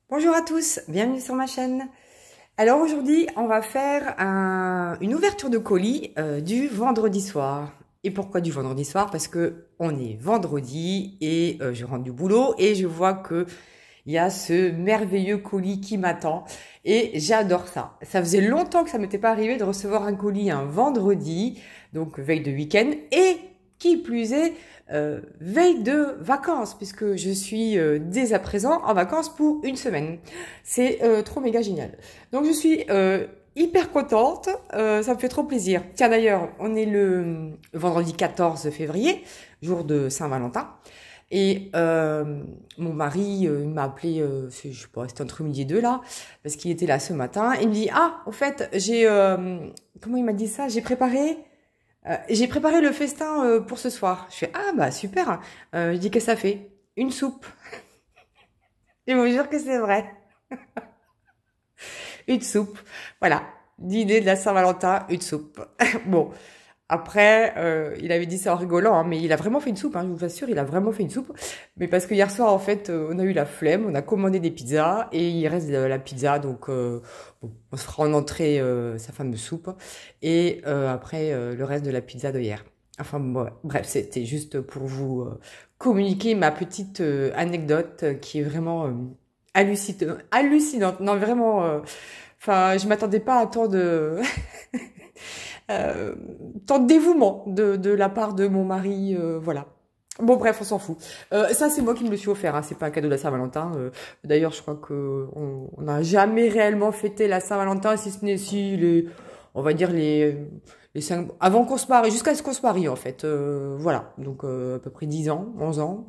Bonjour à tous, bienvenue sur ma chaîne. Alors aujourd'hui, on va faire une ouverture de colis du vendredi soir. Et pourquoi du vendredi soir? Parce que on est vendredi et je rentre du boulot et je vois que il y a ce merveilleux colis qui m'attend et j'adore ça. Ça faisait longtemps que ça m'était pas arrivé de recevoir un colis un vendredi, donc veille de week-end et qui plus est veille de vacances puisque je suis dès à présent en vacances pour une semaine. C'est trop méga génial. Donc je suis hyper contente, ça me fait trop plaisir. Tiens d'ailleurs, on est le vendredi 14 février, jour de Saint-Valentin. Et mon mari m'a appelé, je sais pas, c'était entre midi et deux là, parce qu'il était là ce matin. Il me dit, ah, au fait, comment il m'a dit ça? J'ai préparé le festin pour ce soir. Je fais, ah bah super. Je dis, qu'est-ce que ça fait? Une soupe. Je vous jure que c'est vrai. Une soupe. Voilà. L'idée de la Saint-Valentin, une soupe. Bon. Après, il avait dit ça en rigolant, hein, mais il a vraiment fait une soupe, hein, je vous assure, il a vraiment fait une soupe. Mais parce que hier soir, en fait, on a eu la flemme, on a commandé des pizzas et il reste de la pizza, donc bon, on se fera en entrée sa fameuse soupe et après le reste de la pizza de hier. Enfin bon, bref, c'était juste pour vous communiquer ma petite anecdote qui est vraiment hallucinante. Non, vraiment, enfin, je m'attendais pas à tant de tant de dévouement de la part de mon mari, voilà. Bon bref, on s'en fout. Ça c'est moi qui me le suis offert, hein, c'est pas un cadeau de la Saint-Valentin. D'ailleurs, je crois que on n'a jamais réellement fêté la Saint-Valentin, si ce n'est si les, on va dire les 5 avant qu'on se marie, jusqu'à ce qu'on se marie en fait. Voilà, donc à peu près 10 ans, 11 ans.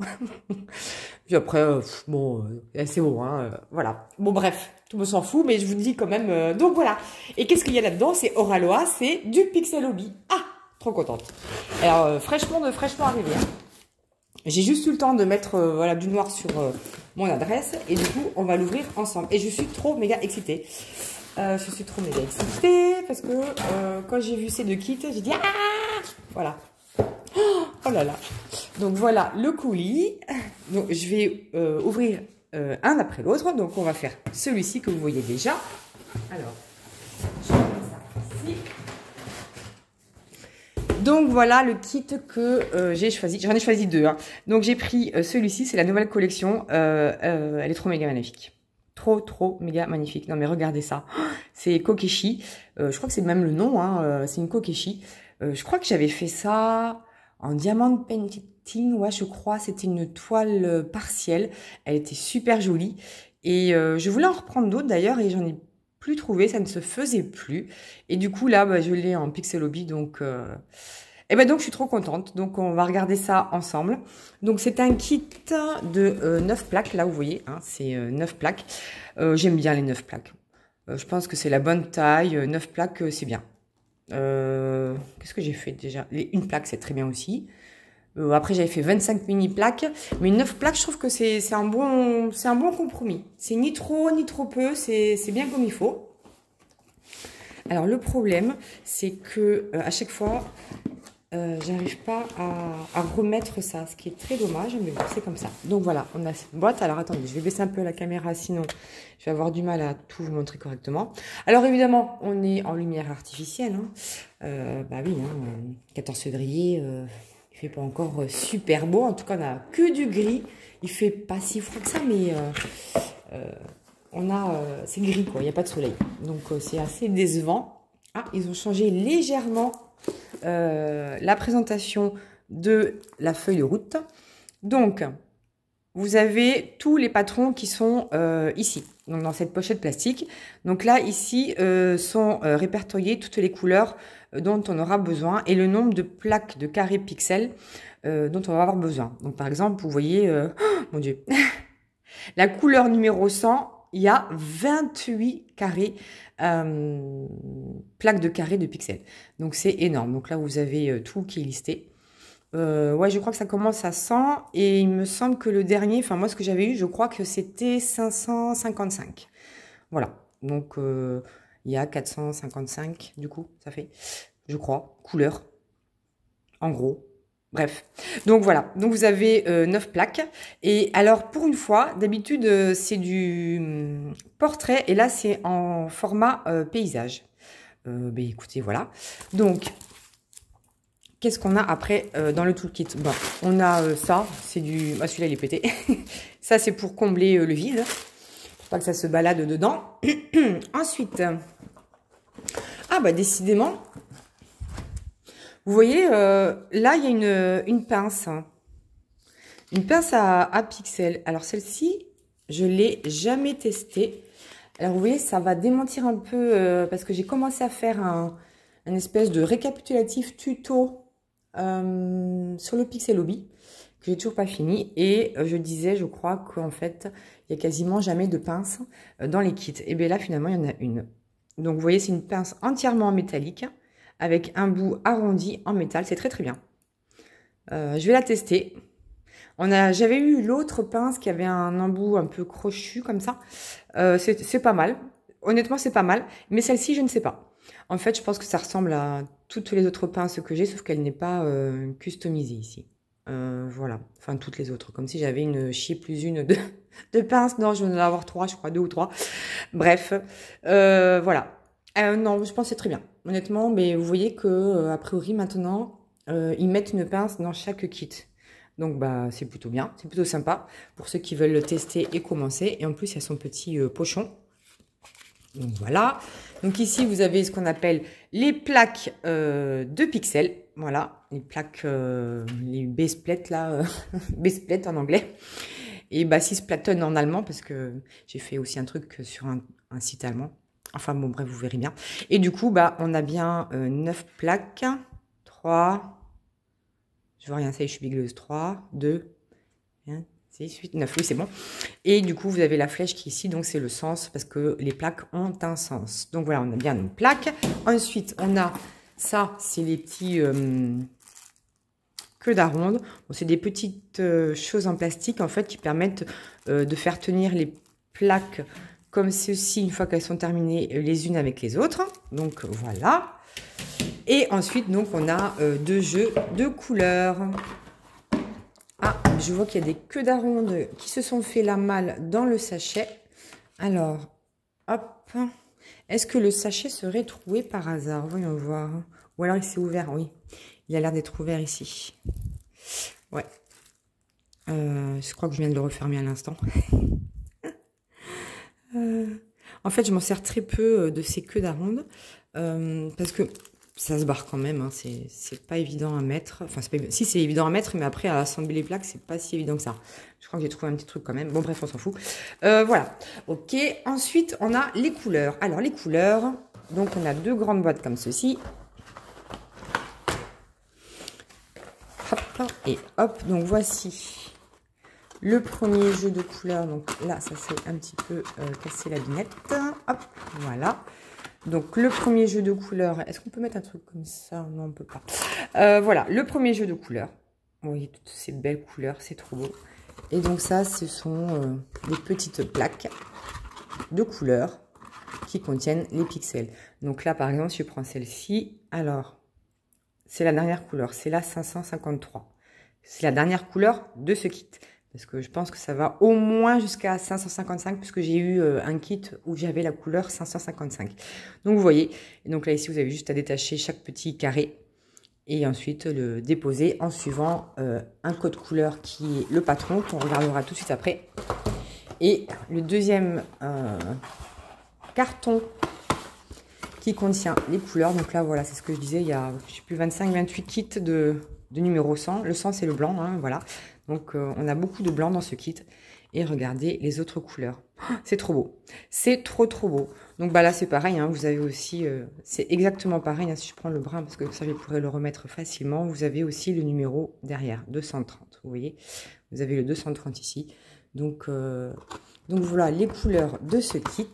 Puis après, bon, c'est bon, hein, voilà. Bon bref, tout le monde s'en fout, mais je vous dis quand même. Donc voilà. Et qu'est-ce qu'il y a là-dedans? C'est Oralois, c'est du Pixel Hobby. Ah, trop contente. Alors fraîchement arrivé. Hein. J'ai juste eu le temps de mettre voilà du noir sur mon adresse et du coup on va l'ouvrir ensemble. Et je suis trop méga excitée. Je suis trop méga excitée parce que quand j'ai vu ces deux kits, j'ai dit ah voilà. Oh là là. Donc voilà le colis. Donc je vais ouvrir un après l'autre. Donc on va faire celui-ci que vous voyez déjà. Alors, je vais mettre ça ici. Donc voilà le kit que j'ai choisi. J'en ai choisi deux. Hein. Donc j'ai pris celui-ci, c'est la nouvelle collection. Elle est trop méga magnifique. Trop méga magnifique. Non mais regardez ça. C'est Kokeshi. Je crois que c'est même le nom. Hein. C'est une Kokeshi. Je crois que j'avais fait ça en diamant painting. Ouais, je crois. C'était une toile partielle. Elle était super jolie. Et je voulais en reprendre d'autres d'ailleurs et j'en ai plus trouvé. Ça ne se faisait plus. Et du coup là, bah, je l'ai en Pixel Hobby. Donc... Et ben donc je suis trop contente, donc on va regarder ça ensemble. Donc c'est un kit de 9 plaques, là vous voyez, hein, c'est 9 plaques. J'aime bien les 9 plaques. Je pense que c'est la bonne taille, 9 plaques c'est bien. Qu'est-ce que j'ai fait déjà? Une plaque c'est très bien aussi. Après j'avais fait 25 mini plaques, mais 9 plaques je trouve que c'est un bon compromis. C'est ni trop peu, c'est bien comme il faut. Alors le problème c'est que à chaque fois j'arrive pas à remettre ça, ce qui est très dommage, mais bon, c'est comme ça. Donc voilà, on a cette boîte. Alors attendez, je vais baisser un peu la caméra, sinon je vais avoir du mal à tout vous montrer correctement. Alors évidemment, on est en lumière artificielle. Hein. Bah oui, hein, 14 février, il fait pas encore super beau. En tout cas, on a que du gris. Il fait pas si froid que ça, mais c'est gris quoi, il n'y a pas de soleil. Donc c'est assez décevant. Ah, ils ont changé légèrement la présentation de la feuille de route. Donc, vous avez tous les patrons qui sont ici, donc dans cette pochette plastique. Donc là, ici, sont répertoriées toutes les couleurs dont on aura besoin et le nombre de plaques de carrés pixels dont on va avoir besoin. Donc par exemple, vous voyez, oh, mon Dieu, la couleur numéro 100, il y a 28 carrés, plaques de carrés de pixels. Donc c'est énorme. Donc là, vous avez tout qui est listé. Ouais, je crois que ça commence à 100 et il me semble que le dernier, enfin moi ce que j'avais eu, je crois que c'était 555. Voilà. Donc il y a 455 du coup, ça fait, je crois, couleurs. En gros. Bref, donc voilà, donc vous avez 9 plaques. Et alors pour une fois, d'habitude c'est du portrait et là c'est en format paysage. Ben écoutez, voilà. Donc, qu'est-ce qu'on a après dans le toolkit? Bon, on a ça, c'est du... Ah, celui-là il est pété. Ça c'est pour combler le vide, pour pas que ça se balade dedans. Ensuite, ah bah décidément... Vous voyez, là, il y a une pince. Une pince à pixels. Alors, celle-ci, je ne l'ai jamais testée. Alors, vous voyez, ça va démentir un peu parce que j'ai commencé à faire un espèce de récapitulatif tuto sur le Pixel Hobby que j'ai toujours pas fini. Et je disais, je crois qu'en fait, il n'y a quasiment jamais de pince dans les kits. Et bien là, finalement, il y en a une. Donc, vous voyez, c'est une pince entièrement en métallique, avec un bout arrondi en métal. C'est très très bien. Je vais la tester. J'avais eu l'autre pince qui avait un embout un peu crochu comme ça. C'est pas mal. Honnêtement, c'est pas mal. Mais celle-ci, je ne sais pas. En fait, je pense que ça ressemble à toutes les autres pinces que j'ai, sauf qu'elle n'est pas customisée ici. Voilà. Enfin, toutes les autres. Comme si j'avais de pinces. Non, je vais en avoir 3, je crois, 2 ou 3. Bref. Voilà. Non, je pense que c'est très bien. Honnêtement, mais vous voyez que a priori maintenant, ils mettent une pince dans chaque kit. Donc bah c'est plutôt bien, c'est plutôt sympa pour ceux qui veulent le tester et commencer. Et en plus, il y a son petit pochon. Donc voilà. Donc ici, vous avez ce qu'on appelle les plaques de pixels. Voilà, les plaques, les base-plates là, base-plates en anglais. Et bah 6 platen en allemand parce que j'ai fait aussi un truc sur un site allemand. Enfin bon, bref, vous verrez bien. Et du coup, bah, on a bien 9 plaques. 3. Je vois rien, ça y est, je suis bigleuse. 3, 2, 1, 6, 8, 9. Oui, c'est bon. Et du coup, vous avez la flèche qui est ici. Donc, c'est le sens parce que les plaques ont un sens. Donc, voilà, on a bien nos plaques. Ensuite, on a ça, c'est les petits queues d'aronde. Bon, c'est des petites choses en plastique, en fait, qui permettent de faire tenir les plaques comme ceci, une fois qu'elles sont terminées les unes avec les autres. Donc voilà. Et ensuite, donc, on a 2 jeux de couleurs. Ah, je vois qu'il y a des queues d'aronde qui se sont fait la malle dans le sachet. Alors, hop. Est-ce que le sachet serait troué par hasard? Voyons voir. Ou alors il s'est ouvert, oui. Il a l'air d'être ouvert ici. Ouais. Je crois que je viens de le refermer à l'instant. En fait, je m'en sers très peu de ces queues d'aronde parce que ça se barre quand même. Hein, c'est pas évident à mettre. Enfin, si c'est évident à mettre, mais après à assembler les plaques, c'est pas si évident que ça. Je crois que j'ai trouvé un petit truc quand même. Bon, bref, on s'en fout. Voilà. Ok. Ensuite, on a les couleurs. Alors, les couleurs. Donc, on a 2 grandes boîtes comme ceci. Hop et hop. Donc, voici le premier jeu de couleurs. Donc là, ça s'est un petit peu cassé la binette. Hop, voilà. Donc le premier jeu de couleurs. Est-ce qu'on peut mettre un truc comme ça? Non, on peut pas. Voilà, le premier jeu de couleurs. Vous voyez toutes ces belles couleurs, c'est trop beau. Et donc ça, ce sont des petites plaques de couleurs qui contiennent les pixels. Donc là, par exemple, si je prends celle-ci, alors, c'est la dernière couleur. C'est la 553. C'est la dernière couleur de ce kit. Parce que je pense que ça va au moins jusqu'à 555, puisque j'ai eu un kit où j'avais la couleur 555. Donc vous voyez, et donc là ici vous avez juste à détacher chaque petit carré et ensuite le déposer en suivant un code couleur qui est le patron, qu'on regardera tout de suite après. Et le deuxième carton qui contient les couleurs. Donc là voilà, c'est ce que je disais, il y a je sais plus 25-28 kits de numéro 100. Le 100 c'est le blanc, hein, voilà. Donc, on a beaucoup de blanc dans ce kit. Et regardez les autres couleurs. Oh, c'est trop beau. C'est trop, trop beau. Donc, bah là, c'est pareil. Hein, vous avez aussi... c'est exactement pareil. Hein, si je prends le brun, parce que ça, je pourrais le remettre facilement. Vous avez aussi le numéro derrière, 230. Vous voyez, vous avez le 230 ici. Donc voilà les couleurs de ce kit.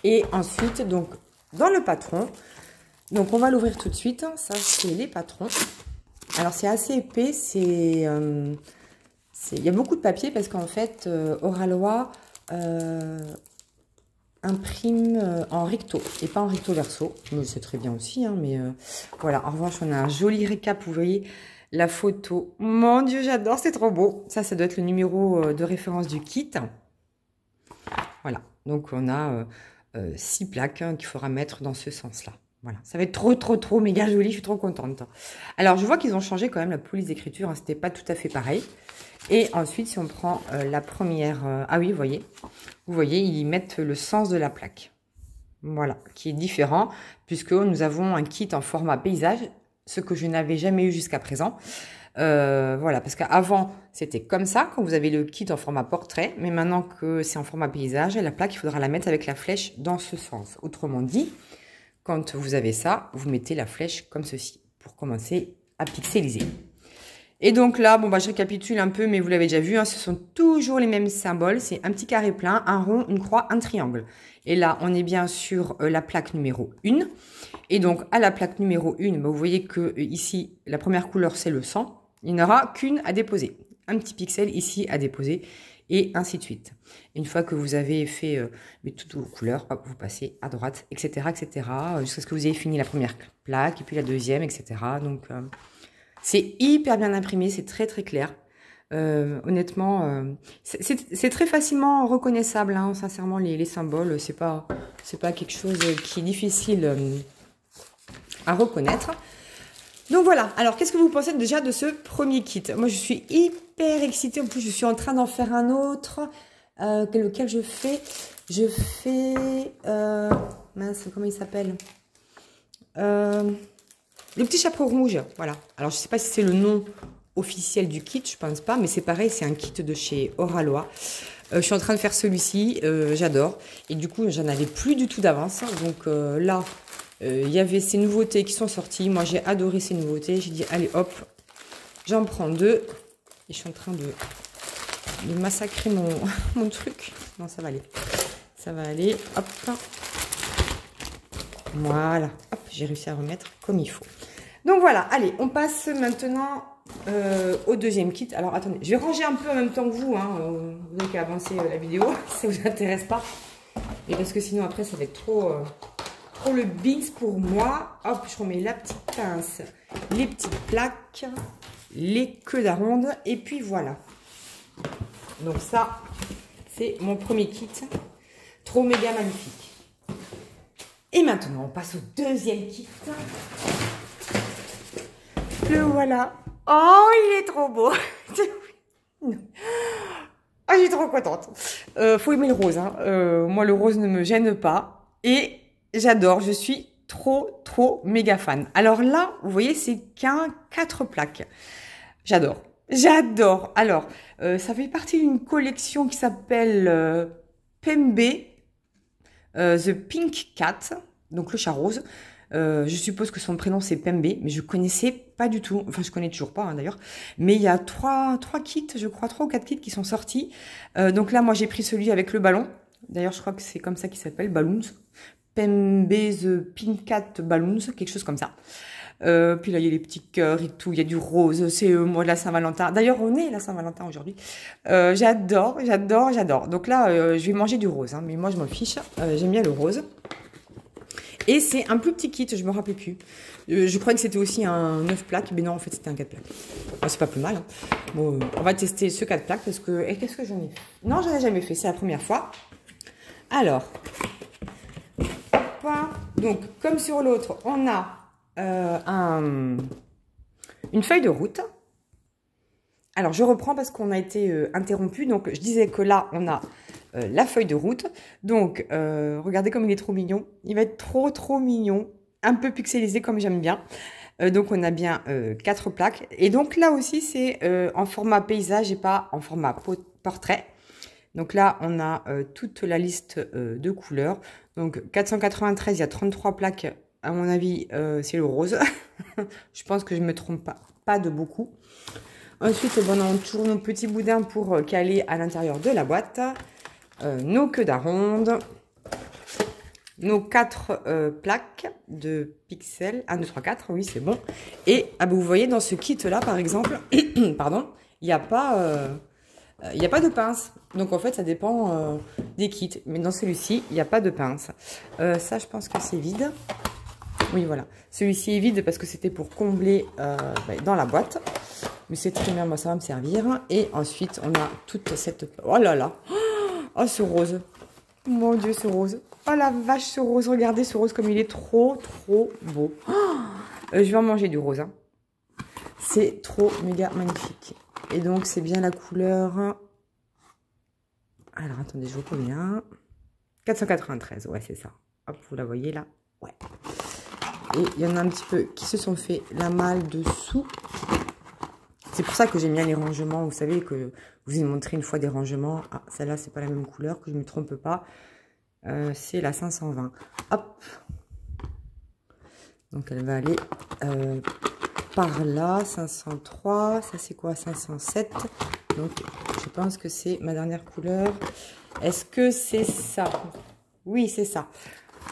Et ensuite, donc, dans le patron... Donc, on va l'ouvrir tout de suite. Ça, c'est les patrons. Alors, c'est assez épais, il y a beaucoup de papier parce qu'en fait, Oralois imprime en recto et pas en recto verso. Mais c'est très bien aussi, hein, mais voilà. En revanche, on a un joli récap, vous voyez, la photo. Mon Dieu, j'adore, c'est trop beau. Ça doit être le numéro de référence du kit. Voilà, donc on a 6 plaques qu'il faudra mettre dans ce sens-là. Voilà, ça va être trop méga joli, je suis trop contente. Alors, je vois qu'ils ont changé quand même la police d'écriture, hein, c'était pas tout à fait pareil. Et ensuite, si on prend la première... ah oui, vous voyez, ils mettent le sens de la plaque. Voilà, qui est différent, puisque nous avons un kit en format paysage, ce que je n'avais jamais eu jusqu'à présent. Voilà, parce qu'avant, c'était comme ça, quand vous avez le kit en format portrait, mais maintenant que c'est en format paysage, la plaque, il faudra la mettre avec la flèche dans ce sens. Autrement dit, quand vous avez ça, vous mettez la flèche comme ceci, pour commencer à pixeliser. Et donc là, bon, bah, je récapitule un peu, mais vous l'avez déjà vu, hein, ce sont toujours les mêmes symboles. C'est un petit carré plein, un rond, une croix, un triangle. Et là, on est bien sur la plaque numéro 1. Et donc, à la plaque numéro 1, bah, vous voyez que ici, la première couleur, c'est le sang. Il n'y en aura qu'une à déposer. Un petit pixel ici à déposer, et ainsi de suite. Et une fois que vous avez fait toutes vos couleurs, hop, vous passez à droite, etc., jusqu'à ce que vous ayez fini la première plaque, et puis la deuxième, etc. Donc... c'est hyper bien imprimé, c'est très clair. Honnêtement, c'est très facilement reconnaissable, hein, sincèrement, les symboles. C'est pas quelque chose qui est difficile à reconnaître. Donc voilà, alors qu'est-ce que vous pensez déjà de ce premier kit? Moi, je suis hyper excitée. En plus, je suis en train d'en faire un autre. Lequel je fais? Mince, comment il s'appelle? Le petit chapeau rouge, voilà. Alors, je ne sais pas si c'est le nom officiel du kit, je pense pas, mais c'est pareil, c'est un kit de chez Oralois. Je suis en train de faire celui-ci, j'adore. Et du coup, j'en avais plus du tout d'avance. Donc là, il y avait ces nouveautés qui sont sorties. Moi, j'ai adoré ces nouveautés. J'ai dit, allez, hop, j'en prends 2. Et je suis en train de massacrer mon truc. Non, ça va aller. Ça va aller, hop. Voilà, hop, j'ai réussi à remettre comme il faut. Donc voilà, allez, on passe maintenant au deuxième kit. Alors attendez, je vais ranger un peu en même temps que vous, hein. Vous n'avez qu'à avancer la vidéo, si ça vous intéresse pas. Et parce que sinon après ça va être trop le bins pour moi. Hop, je remets la petite pince, les petites plaques, les queues d'aronde, et puis voilà. Donc ça, c'est mon premier kit. Trop méga magnifique. Et maintenant, on passe au deuxième kit. Le voilà. Oh, il est trop beau. Oh, je suis trop contente. Faut aimer le rose. Hein. Moi, le rose ne me gêne pas. Et j'adore. Je suis trop méga fan. Alors là, vous voyez, c'est qu'un 4 plaques. J'adore. J'adore. Alors, ça fait partie d'une collection qui s'appelle Pembe. The Pink Cat, donc le chat rose. Je suppose que son prénom c'est Pembe, mais je connaissais pas du tout. Enfin, je connais toujours pas hein, d'ailleurs. Mais il y a 3 kits, je crois, 3 ou 4 kits qui sont sortis. Donc là, moi j'ai pris celui avec le ballon. D'ailleurs, je crois que c'est comme ça qu'il s'appelle, Balloons. Pembe The Pink Cat Balloons, quelque chose comme ça. Puis là, il y a les petits cœurs et tout. Il y a du rose. C'est moi de la Saint-Valentin. D'ailleurs, on est la Saint-Valentin aujourd'hui. J'adore. Donc là, je vais manger du rose. Hein, mais moi, je m'en fiche. J'aime bien le rose. Et c'est un plus petit kit. Je me rappelle plus. Je croyais que c'était aussi un 9 plaques. Mais non, en fait, c'était un 4 plaques. Bon, c'est pas plus mal. Hein. Bon, on va tester ce 4 plaques. Parce que... Et qu'est-ce que j'en ai fait? Non, j'en ai jamais fait. C'est la première fois. Alors. Donc, comme sur l'autre, on a... une feuille de route. Alors, je reprends parce qu'on a été interrompu. Donc, je disais que là, on a la feuille de route. Donc, regardez comme il est trop mignon. Il va être trop mignon. Un peu pixelisé comme j'aime bien. Donc, on a bien 4 plaques. Et donc, là aussi, c'est en format paysage et pas en format portrait. Donc là, on a toute la liste de couleurs. Donc, 493, il y a 33 plaques. À mon avis, c'est le rose. Je pense que je ne me trompe pas de beaucoup. Ensuite, on a toujours nos petits boudins pour caler à l'intérieur de la boîte. Nos queues d'aronde. Nos 4 plaques de pixels. 1, 2, 3, 4. Oui, c'est bon. Et vous voyez, dans ce kit-là, par exemple, pardon, il n'y a pas... il n'y a pas de pince. Donc, en fait, ça dépend des kits. Mais dans celui-ci, il n'y a pas de pince. Ça, je pense que c'est vide. Oui, voilà. Celui-ci est vide parce que c'était pour combler dans la boîte. Mais c'est très bien, moi, ça va me servir. Et ensuite, on a toute cette... Oh là là. Oh, ce rose. Mon Dieu, ce rose. Oh la vache, ce rose. Regardez ce rose comme il est trop, trop beau. Je vais en manger du rose. Hein. C'est trop méga magnifique. Et donc, c'est bien la couleur... Alors, attendez, je vous reviens. 493, ouais, c'est ça. Hop, vous la voyez là. Ouais. Et il y en a un petit peu qui se sont fait la malle dessous. C'est pour ça que j'aime bien les rangements. Vous savez que je vous ai montré une fois des rangements. Ah, celle-là, c'est pas la même couleur, que je ne me trompe pas. C'est la 520. Hop. Donc, elle va aller par là. 503. Ça, c'est quoi? 507. Donc, je pense que c'est ma dernière couleur. Est-ce que c'est ça? Oui, c'est ça.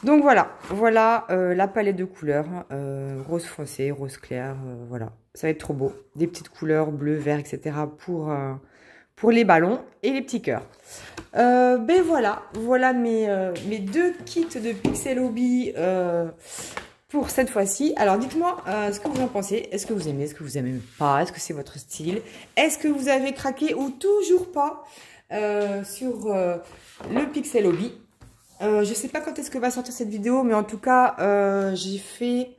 Donc, voilà la palette de couleurs. Rose foncé, rose clair, voilà. Ça va être trop beau. Des petites couleurs bleu, vert, etc. pour les ballons et les petits cœurs. Ben voilà mes deux kits de Pixel Hobby pour cette fois-ci. Alors dites-moi ce que vous en pensez. Est-ce que vous aimez? Est-ce que vous aimez pas? Est-ce que c'est votre style? Est-ce que vous avez craqué ou toujours pas sur le Pixel Hobby? Je sais pas quand est-ce que va sortir cette vidéo, mais en tout cas je suis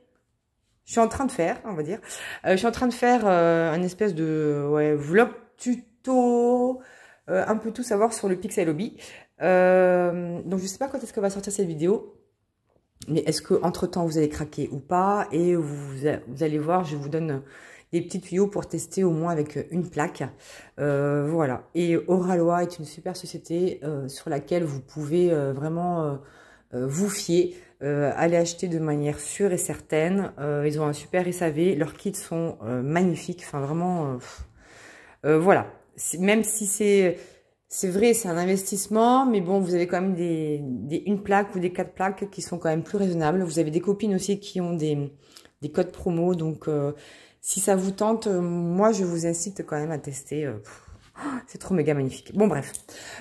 en train de faire, on va dire. Je suis en train de faire un espèce de vlog tuto, un peu tout savoir sur le Pixel Hobby. Donc, je sais pas quand est-ce que va sortir cette vidéo. Mais est-ce que entre temps vous allez craquer ou pas? Et vous allez voir, je vous donne des petits tuyaux pour tester au moins avec une plaque. Voilà. Et Oralois est une super société sur laquelle vous pouvez vraiment vous fier. Aller acheter de manière sûre et certaine. Ils ont un super SAV. Leurs kits sont magnifiques. Enfin, vraiment, voilà. Même si c'est vrai, c'est un investissement, mais bon, vous avez quand même une plaque ou des 4 plaques qui sont quand même plus raisonnables. Vous avez des copines aussi qui ont des codes promo. Donc, si ça vous tente, moi, je vous incite quand même à tester. C'est trop méga magnifique. Bon, bref.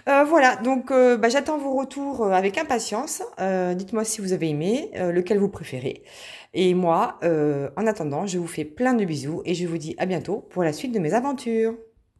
Voilà, donc j'attends vos retours avec impatience. Dites-moi si vous avez aimé, lequel vous préférez. Et moi, en attendant, je vous fais plein de bisous et je vous dis à bientôt pour la suite de mes aventures.